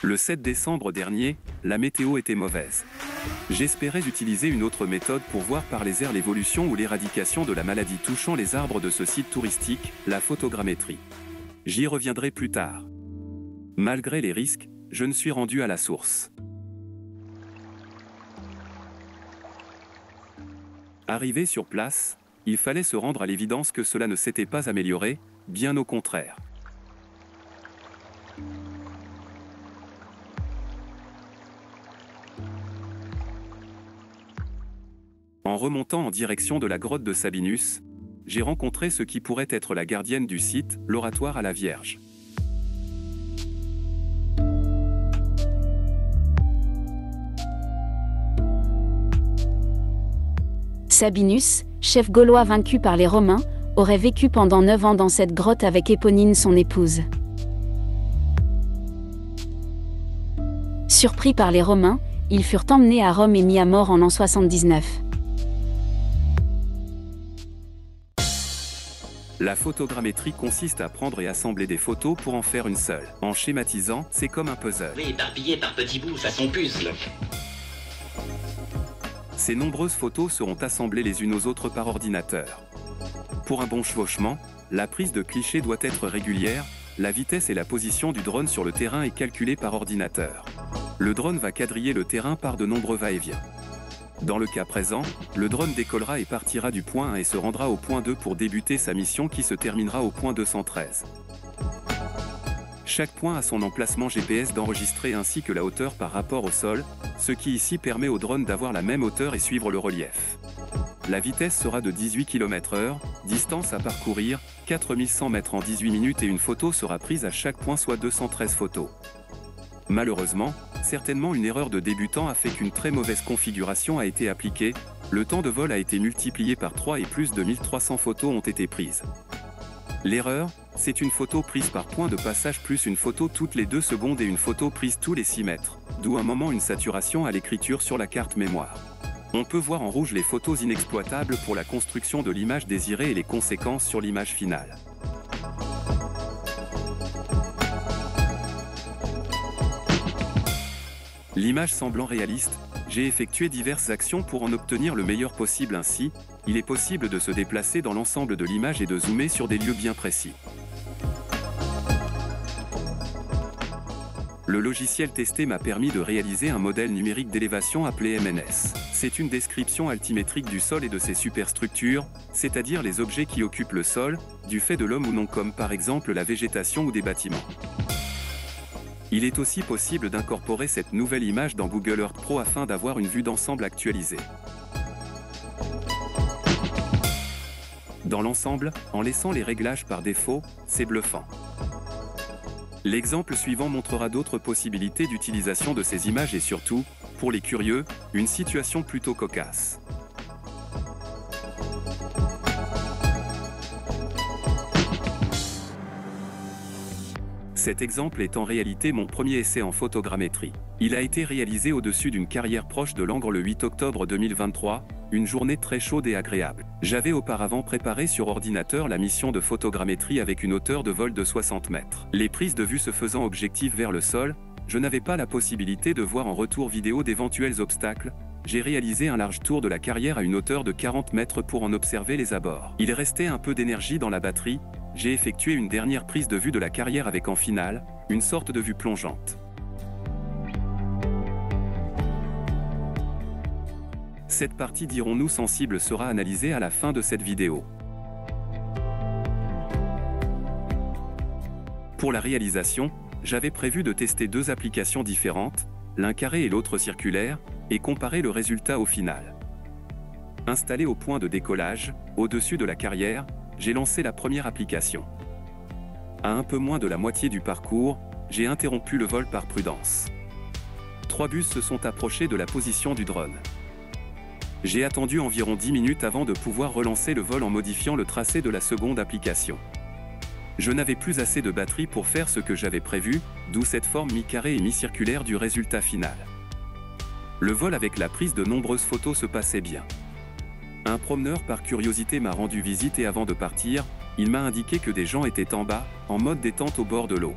Le 7 décembre dernier, la météo était mauvaise. J'espérais utiliser une autre méthode pour voir par les airs l'évolution ou l'éradication de la maladie touchant les arbres de ce site touristique, la photogrammétrie. J'y reviendrai plus tard. Malgré les risques, je me suis rendu à la source. Arrivé sur place, il fallait se rendre à l'évidence que cela ne s'était pas amélioré, bien au contraire. En remontant en direction de la grotte de Sabinus, j'ai rencontré ce qui pourrait être la gardienne du site, l'oratoire à la Vierge. Sabinus, chef gaulois vaincu par les Romains, aurait vécu pendant 9 ans dans cette grotte avec Éponine son épouse. Surpris par les Romains, ils furent emmenés à Rome et mis à mort en l'an 79. La photogrammétrie consiste à prendre et assembler des photos pour en faire une seule. En schématisant, c'est comme un puzzle. Oui, éparpillé par petits bouts, façon puzzle. Ces nombreuses photos seront assemblées les unes aux autres par ordinateur. Pour un bon chevauchement, la prise de clichés doit être régulière, la vitesse et la position du drone sur le terrain est calculée par ordinateur. Le drone va quadriller le terrain par de nombreux va-et-vient. Dans le cas présent, le drone décollera et partira du point 1 et se rendra au point 2 pour débuter sa mission qui se terminera au point 213. Chaque point a son emplacement GPS d'enregistrer ainsi que la hauteur par rapport au sol, ce qui ici permet au drone d'avoir la même hauteur et suivre le relief. La vitesse sera de 18 km/h, distance à parcourir, 4100 mètres en 18 minutes et une photo sera prise à chaque point soit 213 photos. Malheureusement, certainement une erreur de débutant a fait qu'une très mauvaise configuration a été appliquée, le temps de vol a été multiplié par 3 et plus de 1300 photos ont été prises. L'erreur, c'est une photo prise par point de passage plus une photo toutes les 2 secondes et une photo prise tous les 6 mètres, d'où un moment une saturation à l'écriture sur la carte mémoire. On peut voir en rouge les photos inexploitables pour la construction de l'image désirée et les conséquences sur l'image finale. L'image semblant réaliste, j'ai effectué diverses actions pour en obtenir le meilleur possible ainsi, il est possible de se déplacer dans l'ensemble de l'image et de zoomer sur des lieux bien précis. Le logiciel testé m'a permis de réaliser un modèle numérique d'élévation appelé MNS. C'est une description altimétrique du sol et de ses superstructures, c'est-à-dire les objets qui occupent le sol, du fait de l'homme ou non comme par exemple la végétation ou des bâtiments. Il est aussi possible d'incorporer cette nouvelle image dans Google Earth Pro afin d'avoir une vue d'ensemble actualisée. Dans l'ensemble, en laissant les réglages par défaut, c'est bluffant. L'exemple suivant montrera d'autres possibilités d'utilisation de ces images et surtout, pour les curieux, une situation plutôt cocasse. Cet exemple est en réalité mon premier essai en photogrammétrie. Il a été réalisé au-dessus d'une carrière proche de Langres le 8 octobre 2023, une journée très chaude et agréable. J'avais auparavant préparé sur ordinateur la mission de photogrammétrie avec une hauteur de vol de 60 mètres. Les prises de vue se faisant objectif vers le sol, je n'avais pas la possibilité de voir en retour vidéo d'éventuels obstacles. J'ai réalisé un large tour de la carrière à une hauteur de 40 mètres pour en observer les abords. Il restait un peu d'énergie dans la batterie, j'ai effectué une dernière prise de vue de la carrière avec en finale, une sorte de vue plongeante. Cette partie dirons-nous sensible sera analysée à la fin de cette vidéo. Pour la réalisation, j'avais prévu de tester 2 applications différentes, l'un carré et l'autre circulaire, et comparer le résultat au final. Installé au point de décollage, au-dessus de la carrière, j'ai lancé la première application. À un peu moins de la moitié du parcours, j'ai interrompu le vol par prudence. 3 bus se sont approchés de la position du drone. J'ai attendu environ 10 minutes avant de pouvoir relancer le vol en modifiant le tracé de la seconde application. Je n'avais plus assez de batterie pour faire ce que j'avais prévu, d'où cette forme mi-carrée et mi-circulaire du résultat final. Le vol avec la prise de nombreuses photos se passait bien. Un promeneur par curiosité m'a rendu visite et avant de partir, il m'a indiqué que des gens étaient en bas, en mode détente au bord de l'eau.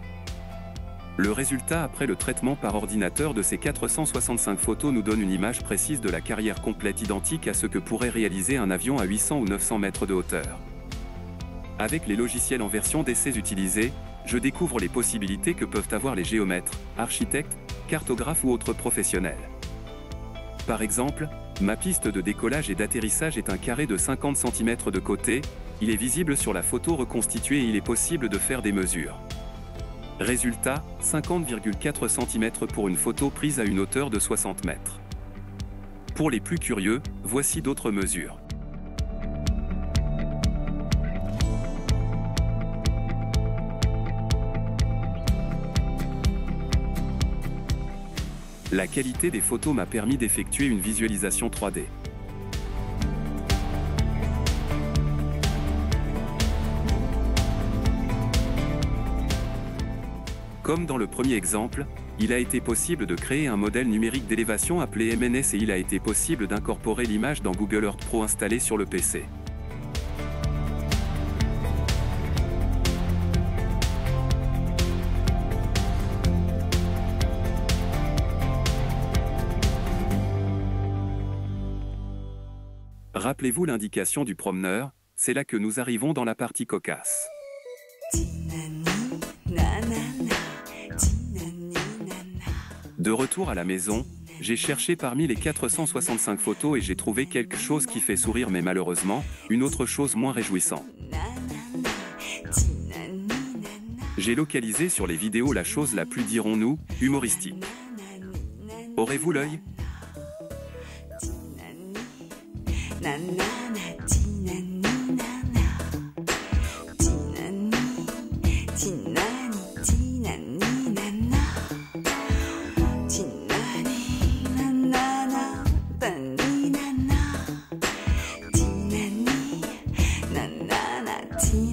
Le résultat après le traitement par ordinateur de ces 465 photos nous donne une image précise de la carrière complète identique à ce que pourrait réaliser un avion à 800 ou 900 mètres de hauteur. Avec les logiciels en version d'essai utilisés, je découvre les possibilités que peuvent avoir les géomètres, architectes, cartographes ou autres professionnels. Par exemple, ma piste de décollage et d'atterrissage est un carré de 50 cm de côté, il est visible sur la photo reconstituée et il est possible de faire des mesures. Résultat, 50,4 cm pour une photo prise à une hauteur de 60 mètres. Pour les plus curieux, voici d'autres mesures. La qualité des photos m'a permis d'effectuer une visualisation 3D. Comme dans le premier exemple, il a été possible de créer un modèle numérique d'élévation appelé MNS et il a été possible d'incorporer l'image dans Google Earth Pro installé sur le PC. Rappelez-vous l'indication du promeneur, c'est là que nous arrivons dans la partie cocasse. De retour à la maison, j'ai cherché parmi les 465 photos et j'ai trouvé quelque chose qui fait sourire mais malheureusement, une autre chose moins réjouissante. J'ai localisé sur les vidéos la chose la plus, dirons-nous, humoristique. Aurez-vous l'œil ? Tina